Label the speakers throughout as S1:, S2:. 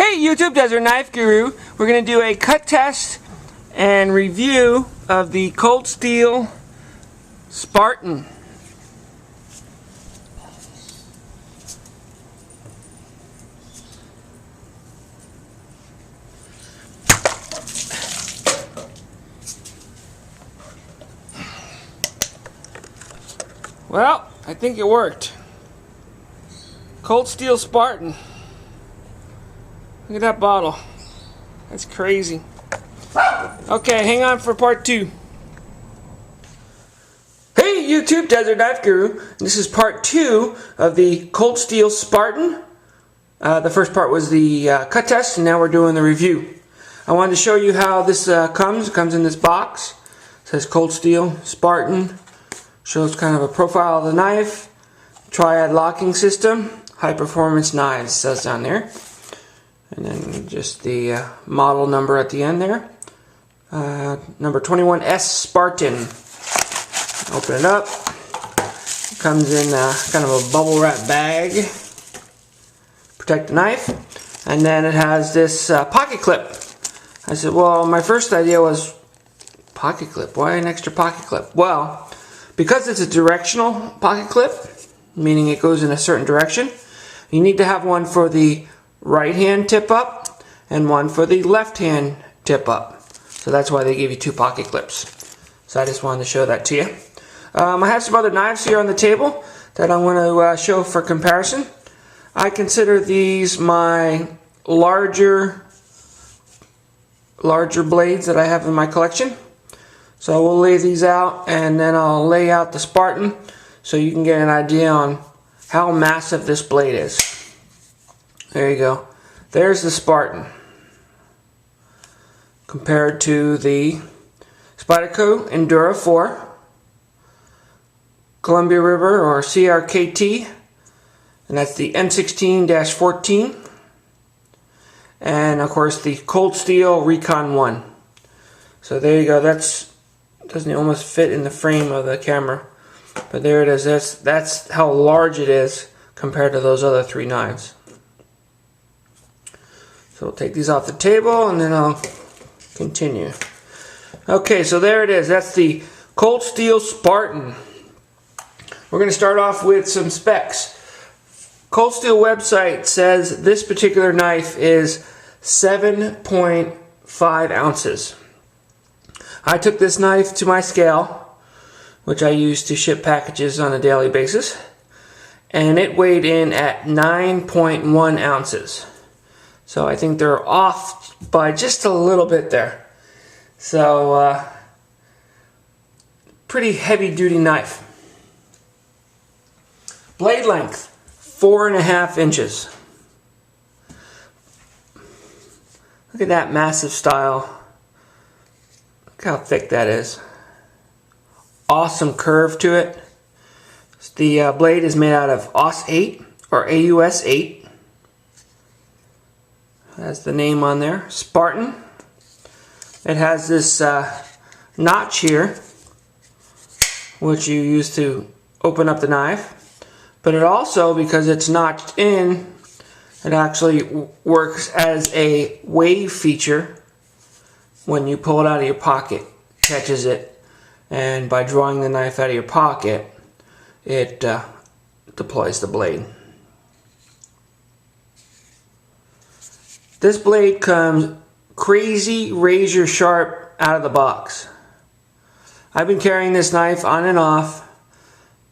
S1: Hey YouTube, Desert Knife Guru. We're going to do a cut test and review of the Cold Steel Spartan. Well, I think it worked. Cold Steel Spartan. Look at that bottle. That's crazy. Okay, hang on for part 2. Hey YouTube, Desert Knife Guru. This is part 2 of the Cold Steel Spartan. The first part was the cut test, and now we're doing the review. I wanted to show you how this comes. It comes in this box. It says Cold Steel Spartan. Shows kind of a profile of the knife. Triad locking system. High performance knives, says down there. And then just the model number at the end there. Number 21S Spartan. Open it up. It comes in kind of a bubble wrap bag. Protect the knife. And then it has this pocket clip. I said, well, my first idea was pocket clip. Why an extra pocket clip? Well, because it's a directional pocket clip, meaning it goes in a certain direction, you need to have one for the right hand tip up and one for the left hand tip up. So that's why they give you 2 pocket clips. So I just wanted to show that to you. I have some other knives here on the table that I'm going to show for comparison. I consider these my larger blades that I have in my collection. So we'll lay these out, and then I'll lay out the Spartan so you can get an idea on how massive this blade is. There you go. There's the Spartan compared to the Spyderco Endura 4, Columbia River or CRKT, and that's the M16-14, and of course the Cold Steel Recon 1. So there you go. That's doesn't almost fit in the frame of the camera, but there it is. That's how large it is compared to those other 3 knives. So we'll take these off the table and then I'll continue. Okay, so there it is. That's the Cold Steel Spartan. We're going to start off with some specs. Cold Steel website says this particular knife is 7.5 ounces. I took this knife to my scale, which I use to ship packages on a daily basis, and it weighed in at 9.1 ounces. So I think they're off by just a little bit there. So, pretty heavy duty knife. Blade length, 4.5 inches. Look at that massive style. Look how thick that is. Awesome curve to it. The blade is made out of AUS 8 or AUS 8. Has the name on there. Spartan. It has this notch here, which you use to open up the knife. But it also, because it's notched in, it actually works as a wave feature. When you pull it out of your pocket, catches it, and by drawing the knife out of your pocket, it deploys the blade. This blade comes crazy razor sharp out of the box. I've been carrying this knife on and off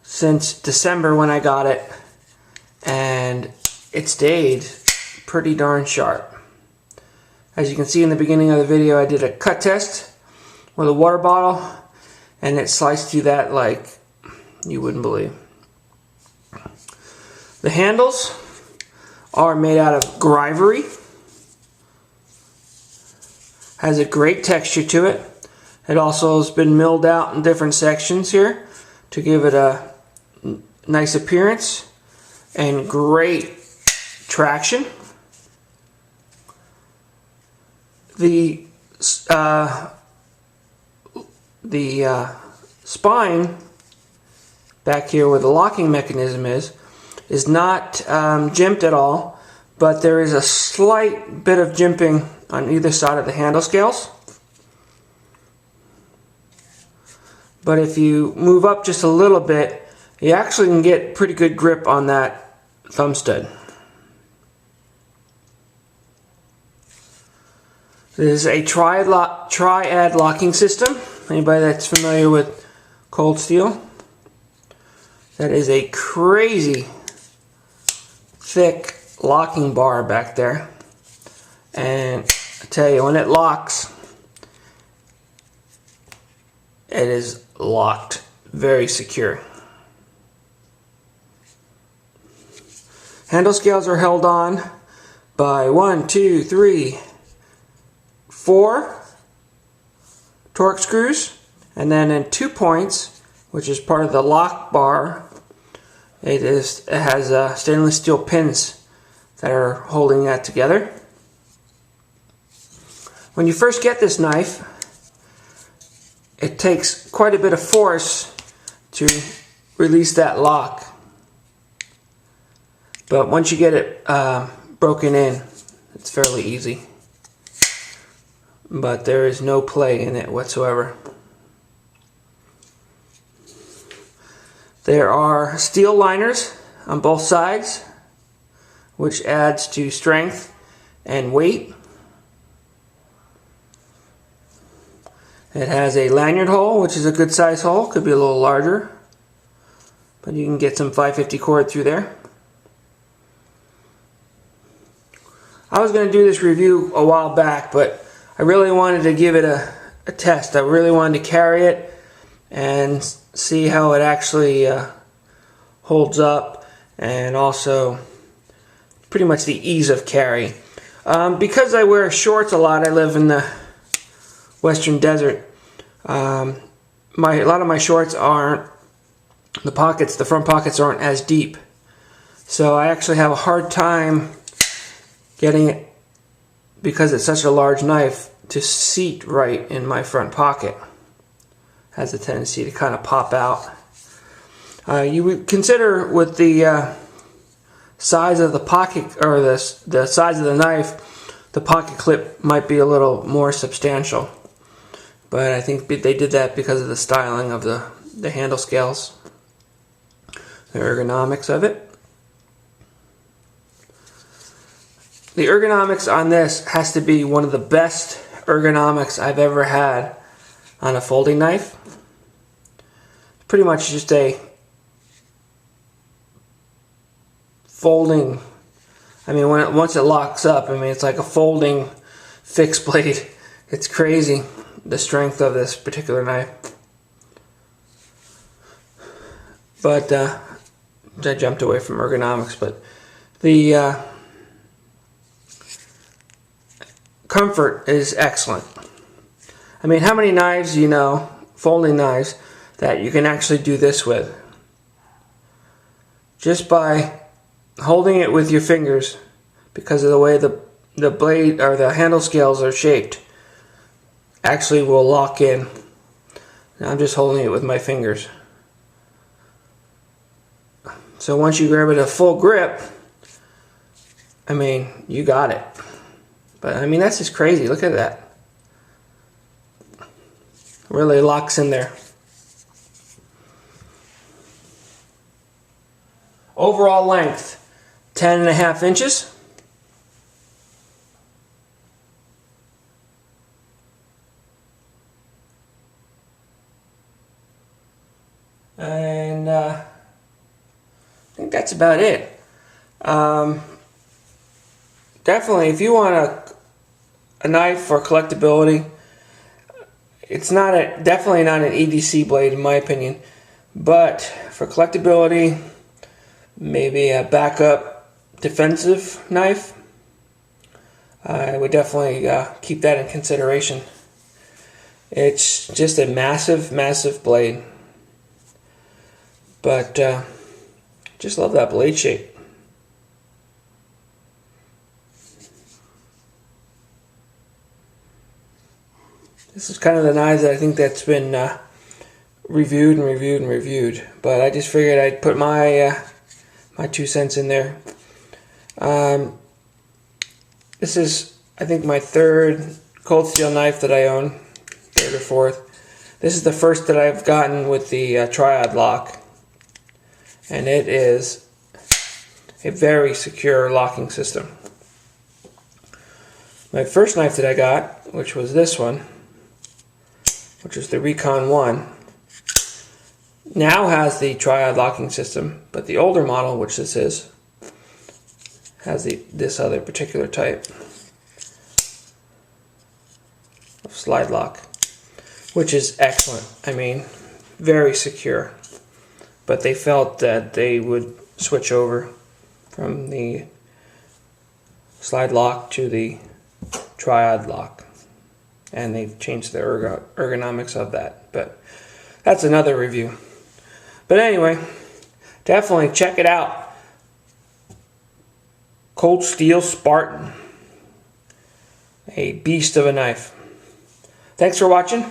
S1: since December when I got it, and it stayed pretty darn sharp. As you can see in the beginning of the video, I did a cut test with a water bottle, and it sliced through that like you wouldn't believe. The handles are made out of Grivery. Has a great texture to it. It also has been milled out in different sections here to give it a nice appearance and great traction. The spine back here where the locking mechanism is not jimped at all, but there is a slight bit of jimping on either side of the handle scales. But if you move up just a little bit, you actually can get pretty good grip on that thumb stud. This is a triad locking system. Anybody that's familiar with cold steel? That is a crazy thick locking bar back there. And I tell you, when it locks, it is locked very secure. Handle scales are held on by 1, 2, 3, 4 torque screws, and then in 2 points, which is part of the lock bar, it has stainless steel pins that are holding that together. When you first get this knife, it takes quite a bit of force to release that lock. But once you get it broken in, it's fairly easy. But there is no play in it whatsoever. There are steel liners on both sides, which adds to strength and weight. It has a lanyard hole, which is a good size hole. Could be a little larger, but you can get some 550 cord through there. I was going to do this review a while back, but I really wanted to give it a test. I really wanted to carry it and see how it actually holds up, and also pretty much the ease of carry. Because I wear shorts a lot, I live in the Western Desert. A lot of my shorts aren't, the front pockets aren't as deep. So I actually have a hard time getting it, because it's such a large knife, to seat right in my front pocket. Has a tendency to kind of pop out. You would consider with the size of the pocket, or the size of the knife, the pocket clip might be a little more substantial. But I think they did that because of the styling of the handle scales, the ergonomics of it. The ergonomics on this has to be one of the best ergonomics I've ever had on a folding knife. Pretty much just a folding, I mean, once it locks up, I mean, it's like a folding fixed blade. It's crazy, the strength of this particular knife. But I jumped away from ergonomics, but the comfort is excellent. I mean, how many knives do you know, folding knives, that you can actually do this with? Just by holding it with your fingers, because of the way the blade or the handle scales are shaped, actually will lock in. Now I'm just holding it with my fingers. So once you grab it a full grip, I mean, you got it. But I mean, that's just crazy. Look at that. Really locks in there. Overall length, 10.5 inches. And I think that's about it. Definitely, if you want a knife for collectability, it's definitely not an EDC blade in my opinion, but for collectability, maybe a backup defensive knife, I would definitely keep that in consideration. It's just a massive, massive blade, but just love that blade shape. This is kind of the knives that I think that's been reviewed and reviewed and reviewed. But I just figured I'd put my 2 cents in there. This is, I think, my third cold steel knife that I own, third or fourth. This is the first that I've gotten with the triad lock, and it is a very secure locking system. My first knife that I got, which was this one, which is the Recon 1, now has the triad locking system, but the older model, which this is, has this other particular type of slide lock, which is excellent. I mean, very secure. But they felt that they would switch over from the slide lock to the triad lock, and they've changed the ergonomics of that. But that's another review. But anyway, definitely check it out. Cold Steel Spartan. A beast of a knife. Thanks for watching,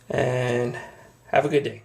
S1: and have a good day.